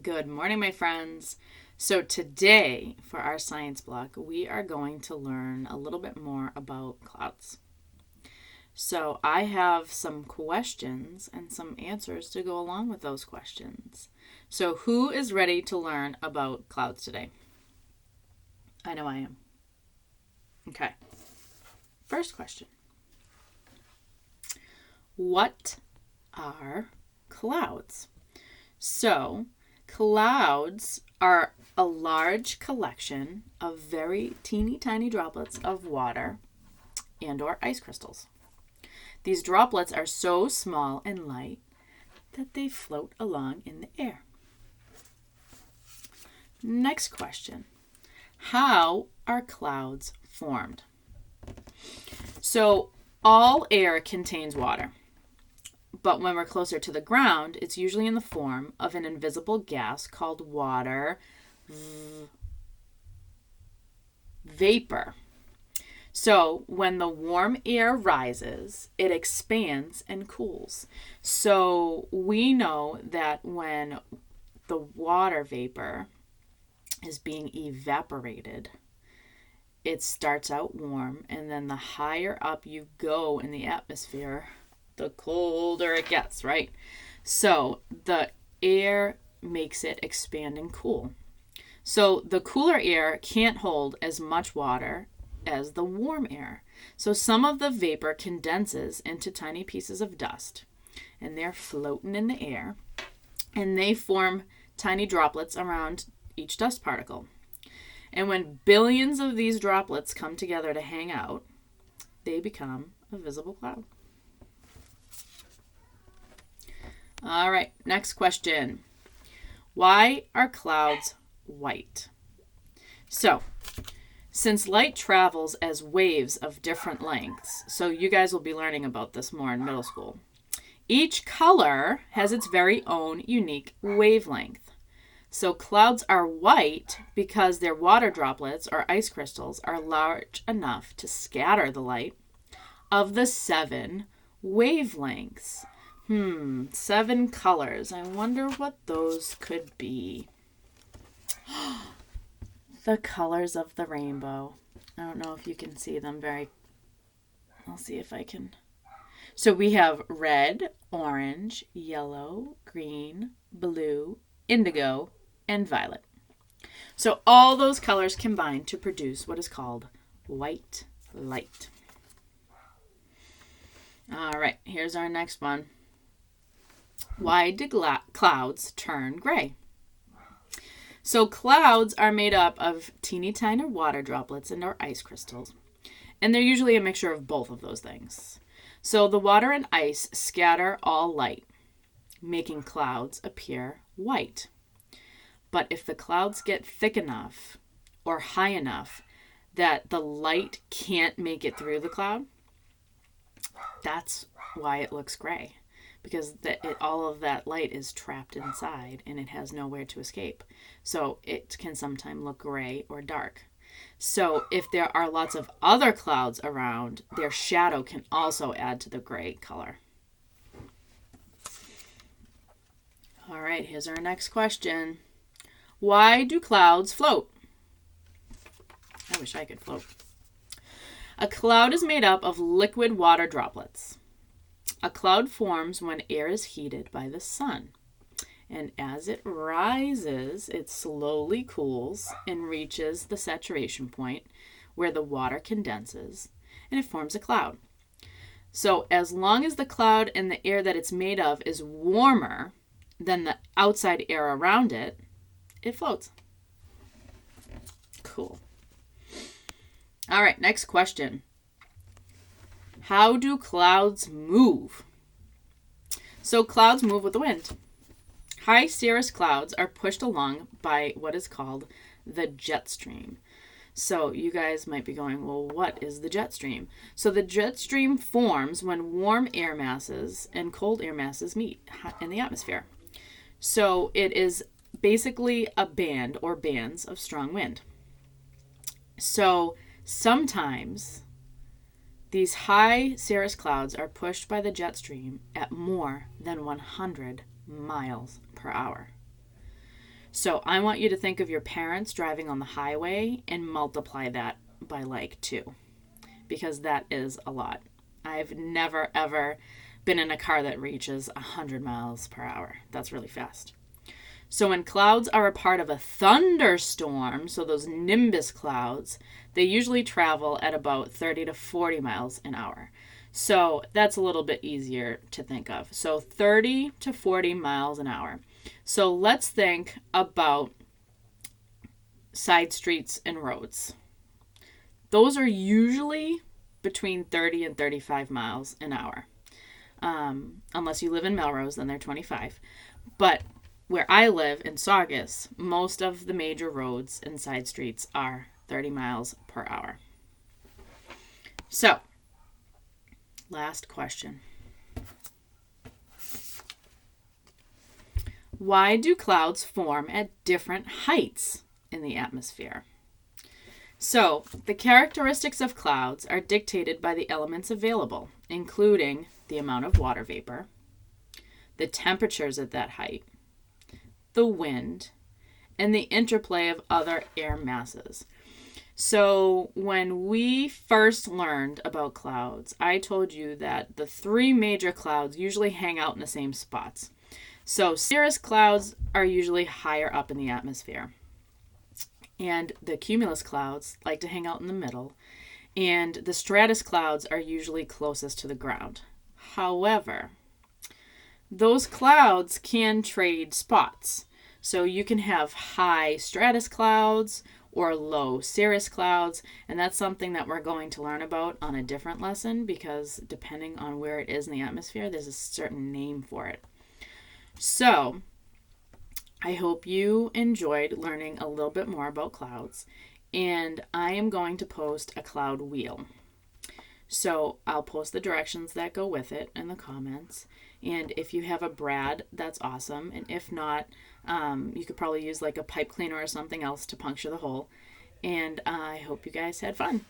Good morning, my friends. So, today for our science block, we are going to learn a little bit more about clouds. So, I have some questions and some answers to go along with those questions. So, who is ready to learn about clouds today? I know I am. Okay. First question. What are clouds? So, clouds are a large collection of very teeny tiny droplets of water and or ice crystals. These droplets are so small and light that they float along in the air. Next question. How are clouds formed? So, all air contains water. But when we're closer to the ground, it's usually in the form of an invisible gas called water vapor. So when the warm air rises, it expands and cools. So we know that when the water vapor is being evaporated, it starts out warm, and then the higher up you go in the atmosphere, the colder it gets, right? So the air makes it expand and cool. So the cooler air can't hold as much water as the warm air. So some of the vapor condenses into tiny pieces of dust, and they're floating in the air, and they form tiny droplets around each dust particle. And when billions of these droplets come together to hang out, they become a visible cloud. All right, next question. Why are clouds white? So, since light travels as waves of different lengths, so you guys will be learning about this more in middle school, each color has its very own unique wavelength. So clouds are white because their water droplets or ice crystals are large enough to scatter the light of the 7 wavelengths. 7 colors. I wonder what those could be. The colors of the rainbow. I don't know if you can see them I'll see if I can. So we have red, orange, yellow, green, blue, indigo, and violet. So all those colors combine to produce what is called white light. All right, here's our next one. Why do clouds turn gray? So clouds are made up of teeny tiny water droplets and or ice crystals. And they're usually a mixture of both of those things. So the water and ice scatter all light, making clouds appear white. But if the clouds get thick enough or high enough that the light can't make it through the cloud, that's why it looks gray. Because all of that light is trapped inside and it has nowhere to escape. So it can sometimes look gray or dark. So if there are lots of other clouds around, their shadow can also add to the gray color. All right, here's our next question. Why do clouds float? I wish I could float. A cloud is made up of liquid water droplets. A cloud forms when air is heated by the sun. And as it rises, it slowly cools and reaches the saturation point where the water condenses and it forms a cloud. So as long as the cloud and the air that it's made of is warmer than the outside air around it, it floats. Cool. All right, next question. How do clouds move? So clouds move with the wind. High cirrus clouds are pushed along by what is called the jet stream. So you guys might be going, well, what is the jet stream? So the jet stream forms when warm air masses and cold air masses meet in the atmosphere. So it is basically a band or bands of strong wind. So sometimes these high cirrus clouds are pushed by the jet stream at more than 100 miles per hour. So I want you to think of your parents driving on the highway and multiply that by like 2, because that is a lot. I've never ever been in a car that reaches 100 miles per hour. That's really fast. So when clouds are a part of a thunderstorm, so those nimbus clouds, they usually travel at about 30 to 40 miles an hour. So that's a little bit easier to think of. So 30 to 40 miles an hour. So let's think about side streets and roads. Those are usually between 30 and 35 miles an hour. Unless you live in Melrose, then they're 25. But where I live in Saugus, most of the major roads and side streets are 30 miles per hour. So, last question. Why do clouds form at different heights in the atmosphere? So, the characteristics of clouds are dictated by the elements available, including the amount of water vapor, the temperatures at that height, the wind, and the interplay of other air masses. So when we first learned about clouds, I told you that the 3 major clouds usually hang out in the same spots. So cirrus clouds are usually higher up in the atmosphere. And the cumulus clouds like to hang out in the middle. And the stratus clouds are usually closest to the ground. However, those clouds can trade spots. So you can have high stratus clouds or low cirrus clouds, and that's something that we're going to learn about on a different lesson, because depending on where it is in the atmosphere, there's a certain name for it. So I hope you enjoyed learning a little bit more about clouds, and I am going to post a cloud wheel. So I'll post the directions that go with it in the comments. And if you have a brad, that's awesome. And if not, you could probably use like a pipe cleaner or something else to puncture the hole. And I hope you guys had fun.